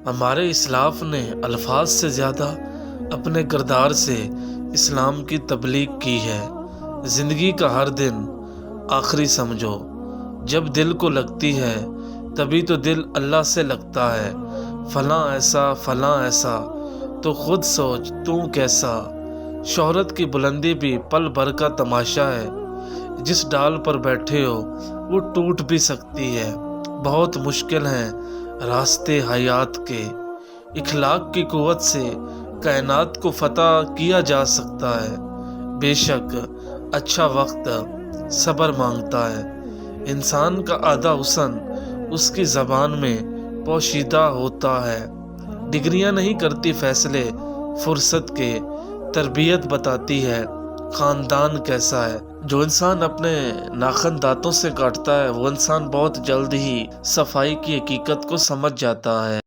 हमारे इस्लाफ ने अल्फाज से ज़्यादा अपने किरदार से इस्लाम की तबलीग की है। ज़िंदगी का हर दिन आखिरी समझो, जब दिल को लगती है तभी तो दिल अल्लाह से लगता है। फलां ऐसा तो खुद सोच तू कैसा। शोहरत की बुलंदी भी पल भर का तमाशा है, जिस डाल पर बैठे हो वो टूट भी सकती है। बहुत मुश्किल हैं रास्ते हयात के, इखलाक की कुव्वत से कायनात को फतह किया जा सकता है। बेशक अच्छा वक्त सब्र मांगता है, इंसान का आधा हुस्न उसकी ज़बान में पोशीदा होता है। डिग्रियां नहीं करती फैसले फुर्सत के, तरबियत बताती है ख़ानदान कैसा है। जो इंसान अपने नाखन दांतों से काटता है वो इंसान बहुत जल्द ही सफाई की हकीकत को समझ जाता है।